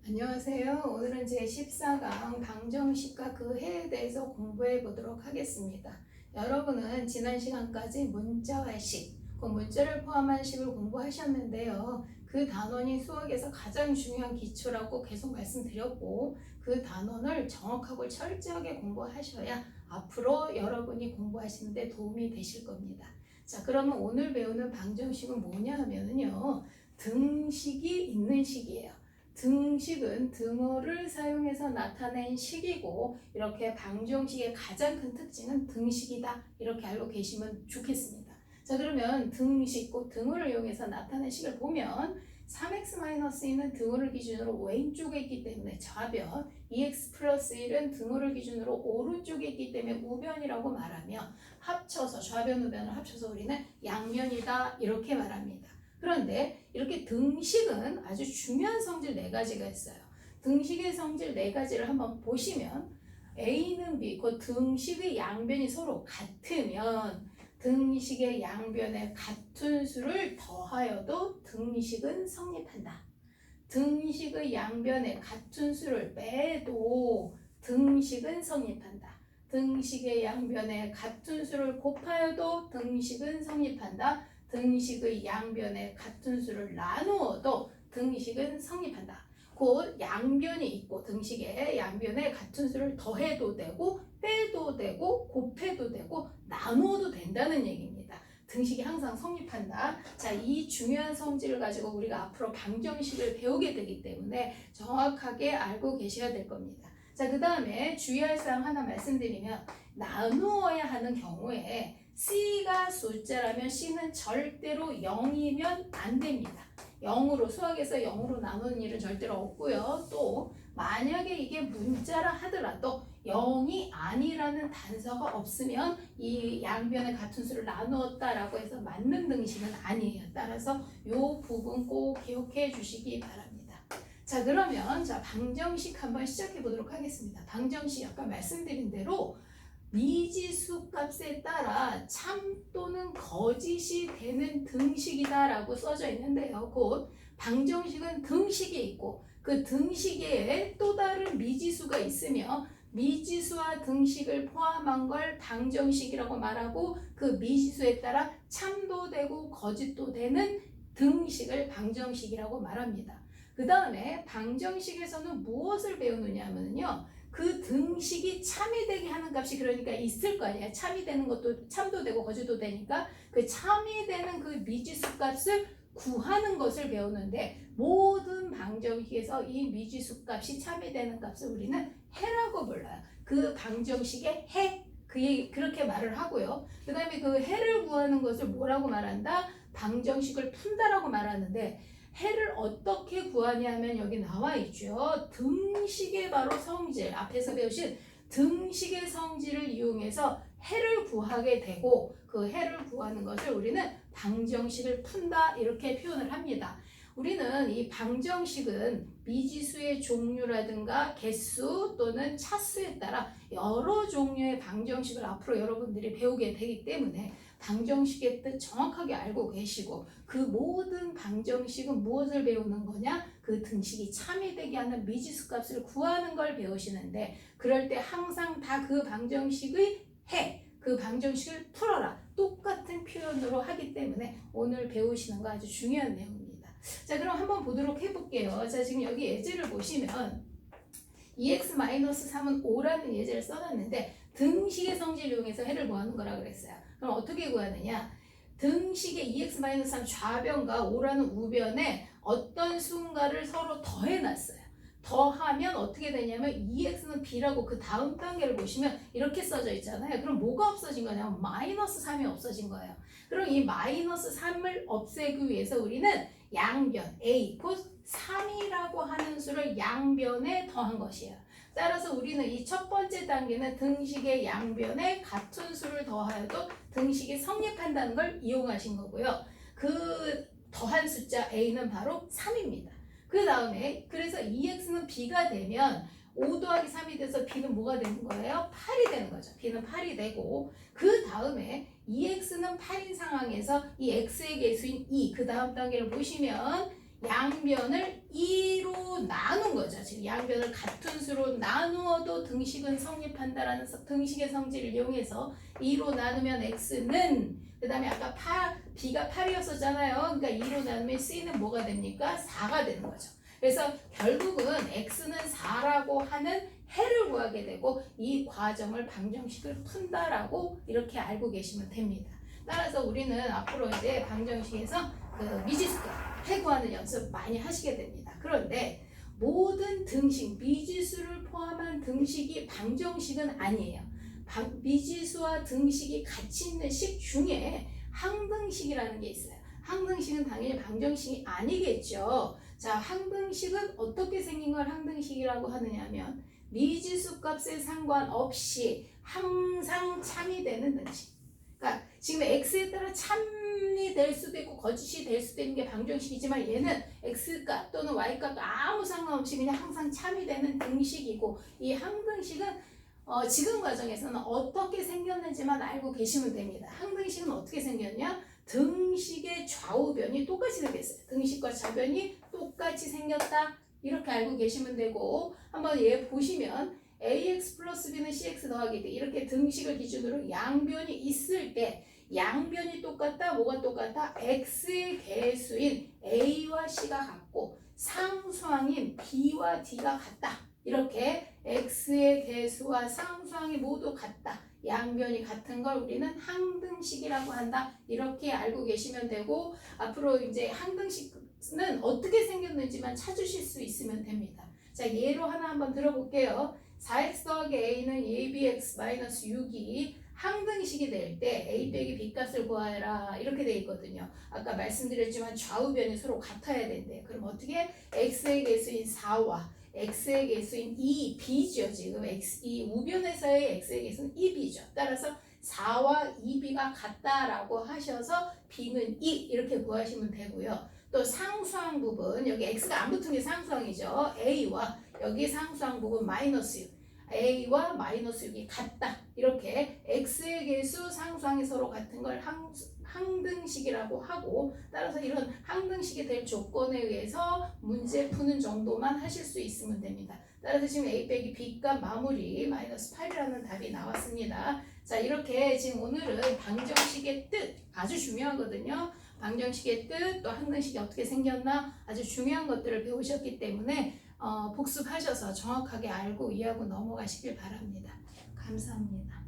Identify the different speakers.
Speaker 1: 안녕하세요. 오늘은 제14강 방정식과 그 해에 대해서 공부해 보도록 하겠습니다. 여러분은 지난 시간까지 문자와 식, 그 문자를 포함한 식을 공부하셨는데요. 그 단원이 수학에서 가장 중요한 기초라고 계속 말씀드렸고, 그 단원을 정확하고 철저하게 공부하셔야 앞으로 여러분이 공부하시는데 도움이 되실 겁니다. 자, 그러면 오늘 배우는 방정식은 뭐냐 하면요, 등식이 있는 식이에요. 등식은 등어를 사용해서 나타낸 식이고, 이렇게 방정식의 가장 큰 특징은 등식이다, 이렇게 알고 계시면 좋겠습니다. 자, 그러면 등식, 꼭 등어를 이용해서 나타낸 식을 보면 3x-1은 등어를 기준으로 왼쪽에 있기 때문에 좌변, 2x 플러스 1은 등어를 기준으로 오른쪽에 있기 때문에 우변이라고 말하며, 합쳐서 좌변 우변을 합쳐서 우리는 양변이다, 이렇게 말합니다. 그런데 이렇게 등식은 아주 중요한 성질 4가지가 있어요. 등식의 성질 4가지를 한번 보시면, A는 B, 그 등식의 양변이 서로 같으면 등식의 양변에 같은 수를 더하여도 등식은 성립한다. 등식의 양변에 같은 수를 빼도 등식은 성립한다. 등식의 양변에 같은 수를 곱하여도 등식은 성립한다. 등식의 양변에 같은 수를 나누어도 등식은 성립한다. 곧 양변이 있고 등식의 양변에 같은 수를 더해도 되고 빼도 되고 곱해도 되고 나누어도 된다는 얘기입니다. 등식이 항상 성립한다. 자, 이 중요한 성질을 가지고 우리가 앞으로 방정식을 배우게 되기 때문에 정확하게 알고 계셔야 될 겁니다. 자, 그 다음에 주의할 사항 하나 말씀드리면, 나누어야 하는 경우에 C가 숫자라면 C는 절대로 0이면 안 됩니다. 0으로, 수학에서 0으로 나누는 일은 절대로 없고요. 또 만약에 이게 문자라 하더라도 0이 아니라는 단서가 없으면 이 양변의 같은 수를 나누었다라고 해서 맞는 등식은 아니에요. 따라서 이 부분 꼭 기억해 주시기 바랍니다. 자, 그러면 방정식 한번 시작해 보도록 하겠습니다. 방정식 아까 말씀드린 대로 미지수 값에 따라 참 또는 거짓이 되는 등식이다라고 써져 있는데요. 곧 방정식은 등식이 있고 그 등식에 또 다른 미지수가 있으며, 미지수와 등식을 포함한 걸 방정식이라고 말하고, 그 미지수에 따라 참도 되고 거짓도 되는 등식을 방정식이라고 말합니다. 그 다음에 방정식에서는 무엇을 배우느냐 하면요, 그 등식이 참이 되게 하는 값이 그러니까 있을 거 아니야. 참이 되는 것도 참도 되고 거짓도 되니까 그 참이 되는 그 미지수 값을 구하는 것을 배우는데, 모든 방정식에서 이 미지수 값이 참이 되는 값을 우리는 해라고 불러요. 그 방정식의 해, 그렇게 말을 하고요. 그 다음에 그 해를 구하는 것을 뭐라고 말한다? 방정식을 푼다라고 말하는데, 해를 어떻게 구하냐 하면 여기 나와 있죠. 등식의 바로 성질, 앞에서 배우신 등식의 성질을 이용해서 해를 구하게 되고, 그 해를 구하는 것을 우리는 방정식을 푼다, 이렇게 표현을 합니다. 우리는 이 방정식은 미지수의 종류라든가 개수 또는 차수에 따라 여러 종류의 방정식을 앞으로 여러분들이 배우게 되기 때문에 방정식의 뜻 정확하게 알고 계시고, 그 모든 방정식은 무엇을 배우는 거냐? 그 등식이 참이 되게 하는 미지수 값을 구하는 걸 배우시는데, 그럴 때 항상 다 그 방정식의 해, 그 방정식을 풀어라, 똑같은 표현으로 하기 때문에 오늘 배우시는 거 아주 중요한 내용입니다. 자, 그럼 한번 보도록 해볼게요. 자, 지금 여기 예제를 보시면 2x-3은 5라는 예제를 써놨는데, 등식의 성질을 이용해서 해를 구하는 거라 그랬어요. 그럼 어떻게 구하느냐? 등식의 2x-3 좌변과 5라는 우변에 어떤 수인가를 서로 더해놨어요. 더하면 어떻게 되냐면 2x는 b라고 그 다음 단계를 보시면 이렇게 써져 있잖아요. 그럼 뭐가 없어진 거냐면 마이너스 3이 없어진 거예요. 그럼 이 마이너스 3을 없애기 위해서 우리는 양변 a, 곧 3이라고 하는 수를 양변에 더한 것이에요. 따라서 우리는 이 첫 번째 단계는 등식의 양변에 같은 수를 더하여도 등식이 성립한다는 걸 이용하신 거고요. 그 더한 숫자 a는 바로 3입니다. 그 다음에 그래서 2x는 b가 되면 5 더하기 3이 돼서 b는 뭐가 되는 거예요? 8이 되는 거죠. b는 8이 되고, 그 다음에 2x는 8인 상황에서 이 x의 개수인 2, 그 다음 단계를 보시면 양변을 2로 수로 나눈 거죠. 지금 양변을 같은 수로 나누어도 등식은 성립한다라는 등식의 성질을 이용해서 2로 나누면 x는 그 다음에 아까 b가 8이었었잖아요. 그러니까 2로 나누면 c는 뭐가 됩니까? 4가 되는 거죠. 그래서 결국은 x는 4라고 하는 해를 구하게 되고 이 과정을 방정식을 푼다라고 이렇게 알고 계시면 됩니다. 따라서 우리는 앞으로 이제 방정식에서 그 미지수값 해 구하는 연습 많이 하시게 됩니다. 그런데 모든 등식, 미지수를 포함한 등식이 방정식은 아니에요. 미지수와 등식이 같이 있는 식 중에 항등식이라는 게 있어요. 항등식은 당연히 방정식이 아니겠죠. 자, 항등식은 어떻게 생긴 걸 항등식이라고 하느냐 하면 미지수 값에 상관없이 항상 참이 되는 등식. 그러니까 지금 x에 따라 참이 될 수도 있고 거짓이 될 수도 있는 게 방정식이지만 얘는 x값 또는 y값 아무 상관없이 그냥 항상 참이 되는 등식이고 이 항등식은 지금 과정에서는 어떻게 생겼는지만 알고 계시면 됩니다. 항등식은 어떻게 생겼냐? 등식의 좌우변이 똑같이 생겼어요. 등식과 좌변이 똑같이 생겼다. 이렇게 알고 계시면 되고 한번 얘 보시면 ax 플러스 b는 cx 더하기 d 이렇게 등식을 기준으로 양변이 있을 때 양변이 똑같다. 뭐가 똑같다? x의 개수인 a와 c가 같고 상수항인 b와 d가 같다. 이렇게 x의 개수와 상수항이 모두 같다. 양변이 같은 걸 우리는 항등식이라고 한다. 이렇게 알고 계시면 되고 앞으로 이제 항등식은 어떻게 생겼는지만 찾으실 수 있으면 됩니다. 자, 예로 하나 한번 들어볼게요. 4x 더하기 a는 2bx-6이 항등식이 될 때 a 빼기 b 값을 구하라 이렇게 돼 있거든요. 아까 말씀드렸지만 좌우변이 서로 같아야 된대. 그럼 어떻게? x의 개수인 4와 x의 개수인 2b죠. 지금 이 우변에서의 x의 개수는 2b죠. 따라서 4와 2b가 같다라고 하셔서 b는 2 이렇게 구하시면 되고요. 또 상수항 부분 여기 x가 안 붙은 게 상수항이죠. a와 여기 상수항 부분 마이너스 6 a와 마이너스 6이 같다. 이렇게 x의 개수 상수항이 서로 같은 걸 항등식이라고 하고 따라서 이런 항등식이 될 조건에 의해서 문제 푸는 정도만 하실 수 있으면 됩니다. 따라서 지금 a 빼기 b 값 마무리 마이너스 8이라는 답이 나왔습니다. 자, 이렇게 지금 오늘은 방정식의 뜻 아주 중요하거든요. 방정식의 뜻 또 항등식이 어떻게 생겼나 아주 중요한 것들을 배우셨기 때문에 복습하셔서 정확하게 알고 이해하고 넘어가시길 바랍니다. 감사합니다.